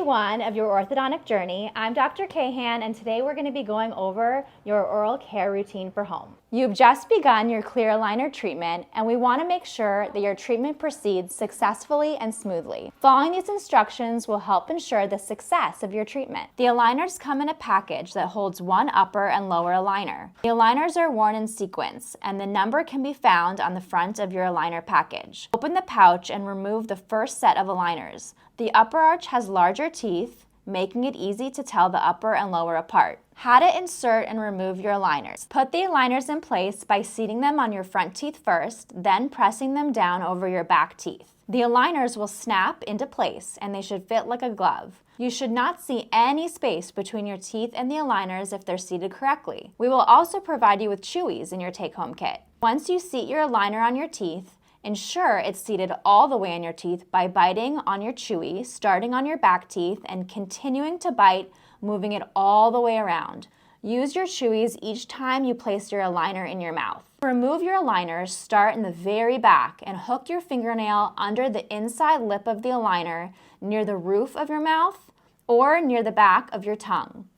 Day 1 of your orthodontic journey. I'm Dr. Kahan, and today we're going to be going over your oral care routine for home. You've just begun your clear aligner treatment, and we want to make sure that your treatment proceeds successfully and smoothly. Following these instructions will help ensure the success of your treatment. The aligners come in a package that holds one upper and lower aligner. The aligners are worn in sequence, and the number can be found on the front of your aligner package. Open the pouch and remove the first set of aligners. The upper arch has larger teeth, making it easy to tell the upper and lower apart. How to insert and remove your aligners. Put the aligners in place by seating them on your front teeth first, then pressing them down over your back teeth. The aligners will snap into place and they should fit like a glove. You should not see any space between your teeth and the aligners if they're seated correctly. We will also provide you with chewies in your take-home kit. Once you seat your aligner on your teeth, ensure it's seated all the way on your teeth by biting on your chewy, starting on your back teeth and continuing to bite, moving it all the way around. Use your chewies each time you place your aligner in your mouth. To remove your aligners, start in the very back and hook your fingernail under the inside lip of the aligner near the roof of your mouth or near the back of your tongue.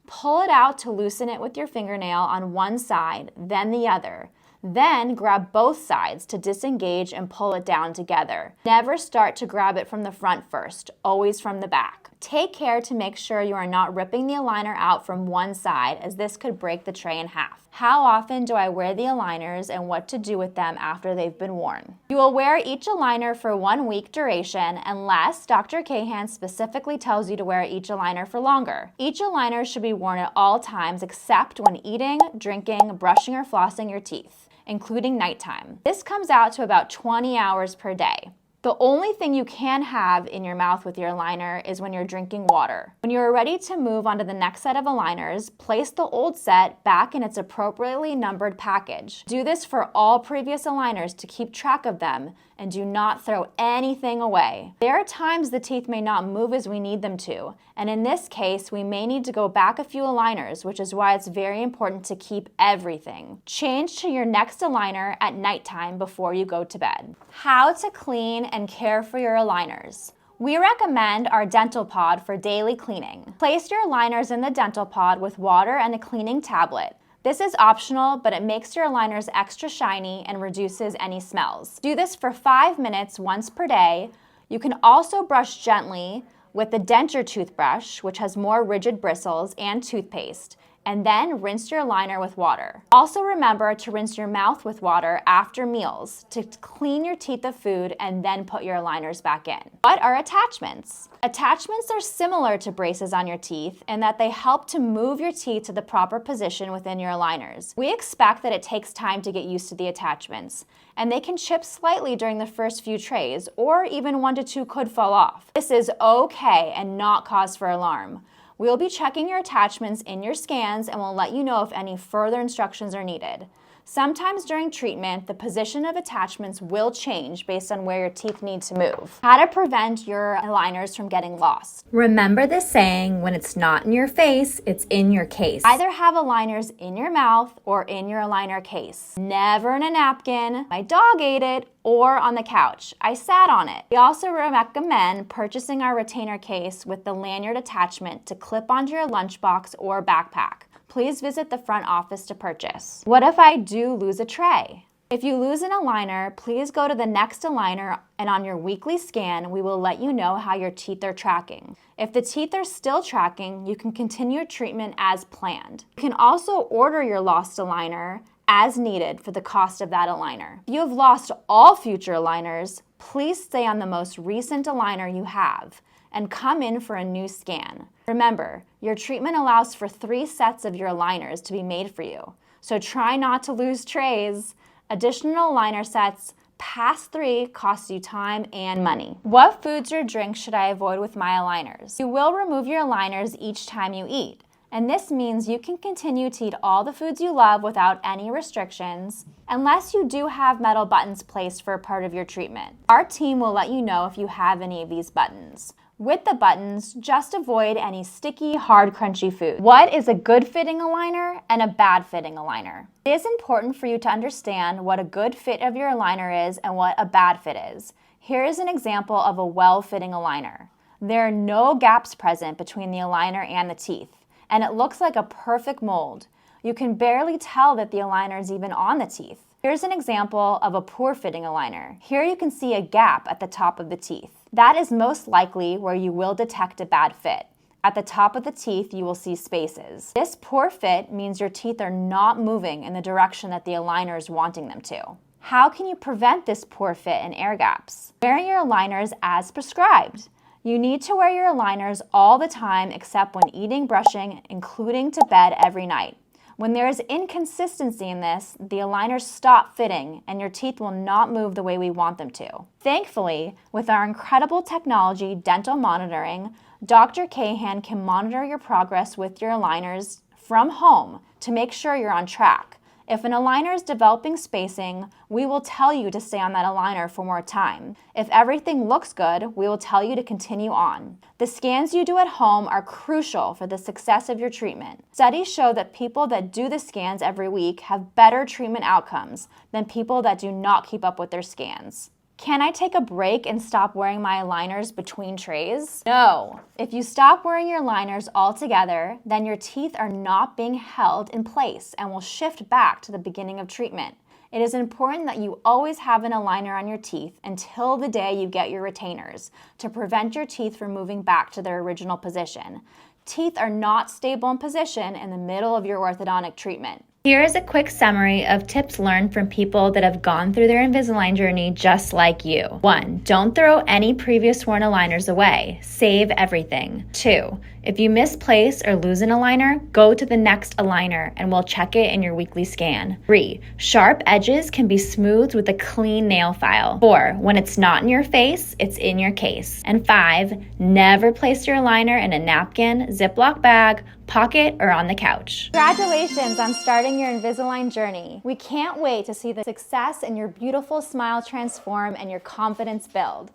Pull it out to loosen it with your fingernail on one side, then the other. Then grab both sides to disengage and pull it down together. Never start to grab it from the front first, always from the back. Take care to make sure you are not ripping the aligner out from one side, as this could break the tray in half. How often do I wear the aligners and what to do with them after they've been worn? You will wear each aligner for 1 week duration unless Dr. Kahan specifically tells you to wear each aligner for longer. Each aligner should be worn at all times except when eating, drinking, brushing, or flossing your teeth, including nighttime. This comes out to about 20 hours per day. The only thing you can have in your mouth with your aligner is when you're drinking water. When you are ready to move on to the next set of aligners, place the old set back in its appropriately numbered package. Do this for all previous aligners to keep track of them, and do not throw anything away. There are times the teeth may not move as we need them to, and in this case, we may need to go back a few aligners, which is why it's very important to keep everything. Change to your next aligner at nighttime before you go to bed. How to clean and care for your aligners. We recommend our dental pod for daily cleaning. Place your aligners in the dental pod with water and a cleaning tablet. This is optional, but it makes your aligners extra shiny and reduces any smells. Do this for 5 minutes once per day. You can also brush gently with the denture toothbrush, which has more rigid bristles, and toothpaste, and then rinse your aligner with water. Also remember to rinse your mouth with water after meals to clean your teeth of food and then put your aligners back in. What are attachments? Attachments are similar to braces on your teeth in that they help to move your teeth to the proper position within your aligners. We expect that it takes time to get used to the attachments, and they can chip slightly during the first few trays, or even 1 to 2 could fall off. This is okay and not cause for alarm. We'll be checking your attachments in your scans and we'll let you know if any further instructions are needed. Sometimes during treatment, the position of attachments will change based on where your teeth need to move. How to prevent your aligners from getting lost. Remember the saying, when it's not in your face, it's in your case. Either have aligners in your mouth or in your aligner case. Never in a napkin, my dog ate it, or on the couch. I sat on it. We also recommend purchasing our retainer case with the lanyard attachment to clip onto your lunchbox or backpack. Please visit the front office to purchase. What if I do lose a tray? If you lose an aligner, please go to the next aligner, and on your weekly scan, we will let you know how your teeth are tracking. If the teeth are still tracking, you can continue treatment as planned. You can also order your lost aligner as needed for the cost of that aligner. If you have lost all future aligners, please stay on the most recent aligner you have and come in for a new scan. Remember, your treatment allows for 3 sets of your aligners to be made for you, so try not to lose trays. Additional aligner sets past 3 cost you time and money. What foods or drinks should I avoid with my aligners? You will remove your aligners each time you eat, and this means you can continue to eat all the foods you love without any restrictions, unless you do have metal buttons placed for a part of your treatment. Our team will let you know if you have any of these buttons. With the buttons, just avoid any sticky, hard, crunchy food. What is a good fitting aligner and a bad fitting aligner? It is important for you to understand what a good fit of your aligner is and what a bad fit is. Here is an example of a well-fitting aligner. There are no gaps present between the aligner and the teeth, and it looks like a perfect mold. You can barely tell that the aligner is even on the teeth. Here's an example of a poor fitting aligner. Here you can see a gap at the top of the teeth. That is most likely where you will detect a bad fit. At the top of the teeth, you will see spaces. This poor fit means your teeth are not moving in the direction that the aligner is wanting them to. How can you prevent this poor fit and air gaps? Wear your aligners as prescribed. You need to wear your aligners all the time except when eating, brushing, including to bed every night. When there is inconsistency in this, the aligners stop fitting and your teeth will not move the way we want them to. Thankfully, with our incredible technology, dental monitoring, Dr. Kahan can monitor your progress with your aligners from home to make sure you're on track. If an aligner is developing spacing, we will tell you to stay on that aligner for more time. If everything looks good, we will tell you to continue on. The scans you do at home are crucial for the success of your treatment. Studies show that people that do the scans every week have better treatment outcomes than people that do not keep up with their scans. Can I take a break and stop wearing my aligners between trays? No. If you stop wearing your aligners altogether, then your teeth are not being held in place and will shift back to the beginning of treatment. It is important that you always have an aligner on your teeth until the day you get your retainers to prevent your teeth from moving back to their original position. Teeth are not stable in position in the middle of your orthodontic treatment. Here is a quick summary of tips learned from people that have gone through their Invisalign journey just like you. 1. Don't throw any previous worn aligners away. Save everything. 2. If you misplace or lose an aligner, go to the next aligner and we'll check it in your weekly scan. 3. Sharp edges can be smoothed with a clean nail file. 4. When it's not in your face, it's in your case. And 5. Never place your aligner in a napkin, Ziploc bag, pocket, or on the couch. Congratulations on starting your Invisalign journey. We can't wait to see the success in your beautiful smile transform and your confidence build.